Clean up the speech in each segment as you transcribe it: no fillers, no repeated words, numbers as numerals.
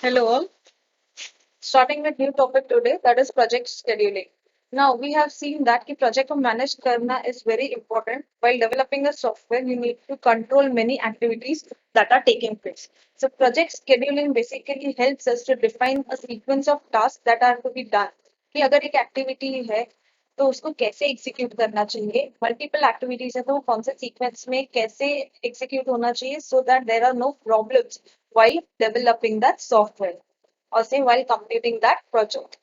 Hello all. Starting with new topic today, that is project scheduling. Now we have seen that ki project को manage करना is very important. While developing a software, you need to control many activities that are taking place. So project scheduling basically helps us to define a sequence of tasks that are to be done. कि अगर एक activity है तो उसको कैसे execute करना चाहिए, multiple activities है तो वो कौन से सीक्वेंस में कैसे एग्जीक्यूट होना चाहिए so that there are no problems while developing that software or say while completing that project.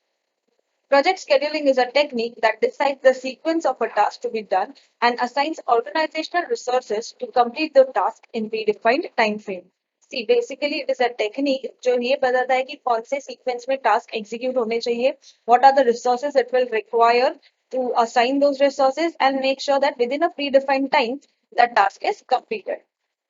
Project scheduling is a technique that decides the sequence of a task to be done and assigns organizational resources to complete the task in predefined time frame. See, basically it is a technique जो ये बताता है कि कौन से sequence में task execute होने चाहिए, what are the resources it will require to assign those resources and make sure that within a predefined time that task is completed.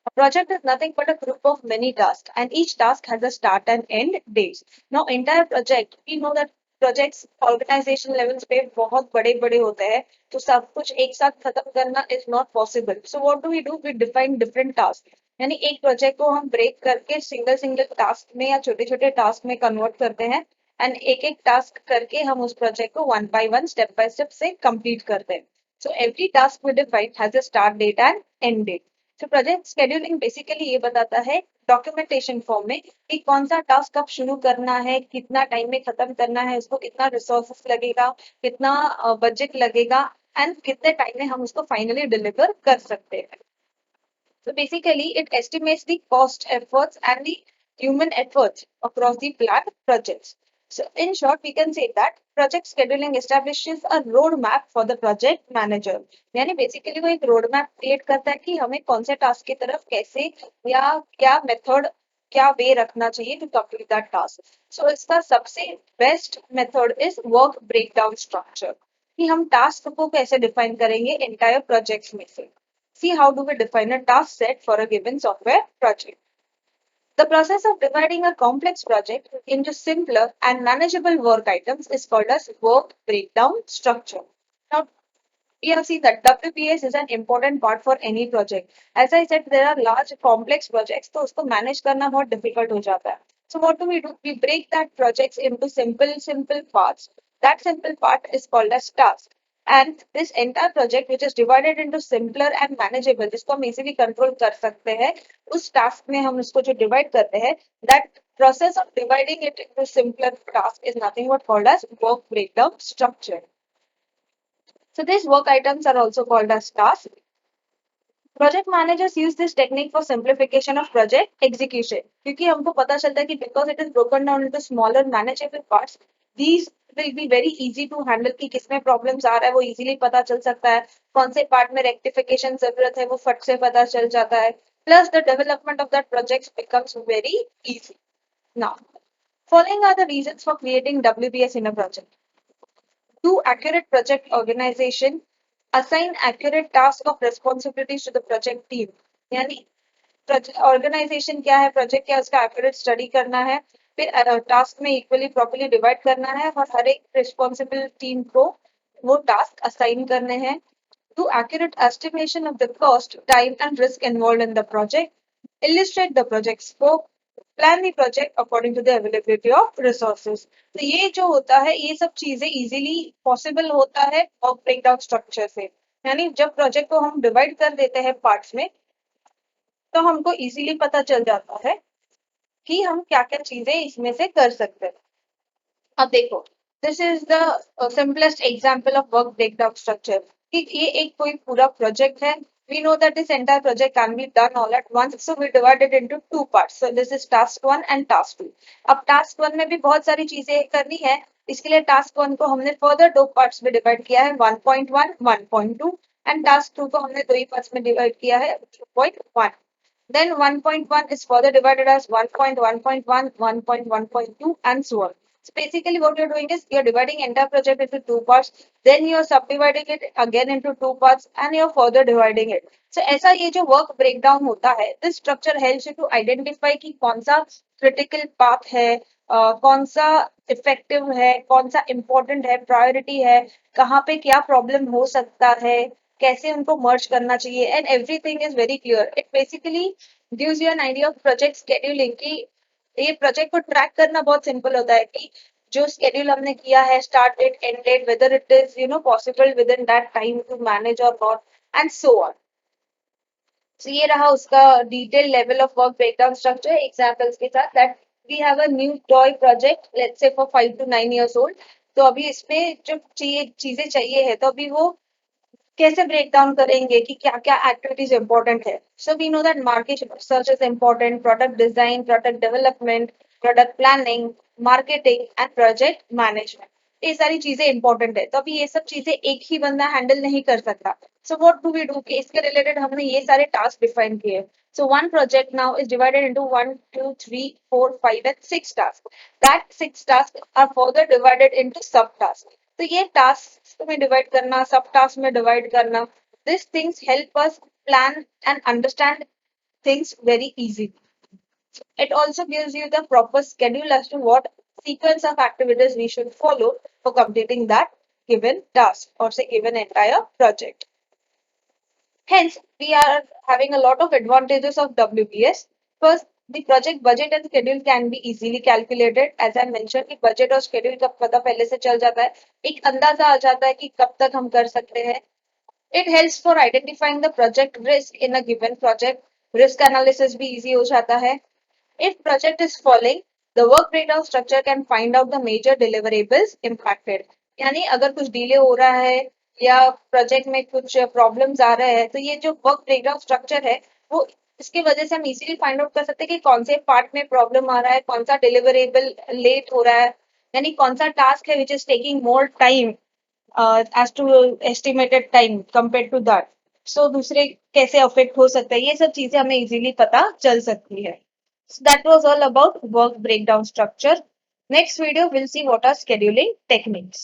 A project is nothing but a group of many tasks, and each task has a start and end dates. Now, entire project, we know that projects organization levels पे बहुत बड़े बड़े होते हैं, तो सब कुछ एक साथ खत्म करना is not possible. So what do? We define different tasks. यानी एक प्रोजेक्ट को हम ब्रेक करके सिंगल सिंगल टास्क में या छोटे छोटे टास्क में कन्वर्ट करते हैं एंड एक एक टास्क करके हम उस प्रोजेक्ट को वन बाय स्टेप से कंप्लीट करते हैं. So every task we define has a start date and end date. तो प्रोजेक्ट शेड्यूलिंग बेसिकली ये बताता है डॉक्यूमेंटेशन फॉर्म में कि कौन सा टास्क कब शुरू करना है, कितना टाइम में खत्म करना है, उसको कितना रिसोर्सेस लगेगा, कितना बजट लगेगा एंड कितने टाइम में हम उसको फाइनली डिलीवर कर सकते हैं. So basically it estimates the cost, efforts and the human efforts across the planned projects. So in short, we can say that project scheduling establishes a roadmap for the project manager. यानी basically वो एक roadmap create करता है कि हमें कौन से task की तरफ कैसे या क्या method क्या way रखना चाहिए to complete that task. So इसका सबसे best method is work breakdown structure. कि हम task को कैसे define करेंगे entire projects में से. See how do we define a task set for a given software project. The process of dividing a complex project into simpler and manageable work items is called as work breakdown structure. Now, we have seen that WBS is an important part for any project. As I said, there are large complex projects, तो उसको manage करना बहुत difficult हो जाता है. So what do? We break that projects into simple parts. That simple part is called as task. And this entire project, which is divided into simpler and manageable, जिसको हम easily control कर सकते हैं, उस task में हम उसको जो divide करते हैं, that process of dividing it into simpler task is nothing but called as work breakdown structure. So these work items are also called as tasks. Project managers use this technique for simplification of project execution. क्योंकि हमको पता चलता है कि because it is broken down into smaller manageable parts, these will be very easy to handle कि किसमें problems आ रहा है वो easily पता चल सकता है, कौन से part में rectification जरूरत है वो फट से पता चल जाता है. Plus the development of that project becomes very easy. Now, following are the reasons for creating WBS in a project. Do accurate project organization, assign accurate task of responsibilities to the project team. यानी organisation क्या है, project क्या है, उसका accurate study करना है, फिर task में इक्वली प्रॉपर्ली डिवाइड करना है और हर एक रिस्पॉन्सिबल टीम को वो टास्क असाइन करने हैं. Do accurate estimation of the cost, time and risk involved in the project, illustrate the project scope, plan the project according to the availability of resources. तो ये जो होता है ये सब चीजें इजीली पॉसिबल होता है वर्क ब्रेकडाउन स्ट्रक्चर से. यानी जब प्रोजेक्ट को हम डिवाइड कर देते हैं पार्ट्स में तो हमको इजीली पता चल जाता है कि हम क्या क्या चीजें इसमें से कर सकते हैं. अब देखो, this is the simplest example of work breakdown structure कि ये एक कोई पूरा प्रोजेक्ट है. We know that this entire project can be done all at once, so we divide it into two parts. So this is task one and task two. अब task one में भी बहुत सारी चीजें करनी है, इसके लिए task one को हमने further दो parts में divide किया है 1.1, 1.2 and task two को हमने दो ही parts में divide किया है 2.1. Then 1.1 is further divided as 1.1.1, 1.1.2 and so on. So basically what you're doing is you're dividing entire project into two parts, then you're subdividing it again into two parts and you're further dividing it. So ऐसा ये जो work breakdown होता है, this structure helps you to identify कि कौन सा critical path है, कौन सा effective है, कौन सा important है, priority है, कहाँ पे क्या problem हो सकता है, कैसे उनको merge करना चाहिए and everything is very clear. It basically gives you an idea of project scheduling कि ये प्रोजेक्ट को ट्रैक करना बहुत सिंपल होता है कि जो स्केड्यूल हमने किया है, start date, end date, whether it is possible within that time to manage और not, and so on. So ये रहा उसका detail level of work breakdown structure examples के साथ. That we have a new toy project, let's say for 5 to 9 years old. तो अभी इसमें जो चाहिए चीजें चाहिए है, तो अभी वो कैसे ब्रेक डाउन करेंगे कि क्या क्या एक्टिविटीज इंपॉर्टेंट है. So we know that market research is important, product design, product development, product planning, marketing and project management. ये सारी चीजें इंपॉर्टेंट है. तो अभी ये सब चीजें एक ही बंदा हैंडल नहीं कर सकता. So what do we do कि इसके रिलेटेड हमने ये सारे टास्क डिफाइन किए. So one project now is divided into 1, 2, 3, 4, 5 and 6 tasks. That 6 tasks are further divided into subtasks. तो ये टास्क में डिवाइड करना, सब टास्क में डिवाइड करना, this things help us plan and understand things very easily. It also gives you the proper schedule as to what sequence of activities we should follow for completing that given task or say given entire project. Hence, we are having a lot of advantages of WBS. First, the project budget and schedule can be easily calculated. As I mentioned, कि budget और schedule का पता पहले से चल जाता है, एक अंदाजा आ जाता है कि कब तक हम कर सकते हैं. It helps for identifying the project risk in a given project. Risk analysis भी easy हो जाता है. If project is falling, the work breakdown structure can find out the major deliverables impacted. यानी अगर कुछ डिले हो रहा है या प्रोजेक्ट में कुछ प्रॉब्लम्स आ रहे हैं, तो ये जो वर्क ब्रेकडाउन स्ट्रक्चर है, वो इसकी वजह से हम इजीली फाइंड आउट कर सकते हैं कि कौन से पार्ट में प्रॉब्लम आ रहा है, कौन सा डिलीवरेबल लेट हो रहा है, यानी कौन सा टास्क है which is taking more time as to estimated time compare to that. So दूसरे कैसे अफेक्ट हो सकता है, ये सब चीजें हमें इजीली पता चल सकती है. So that was all about work breakdown structure. Next video, we'll see what are scheduling techniques.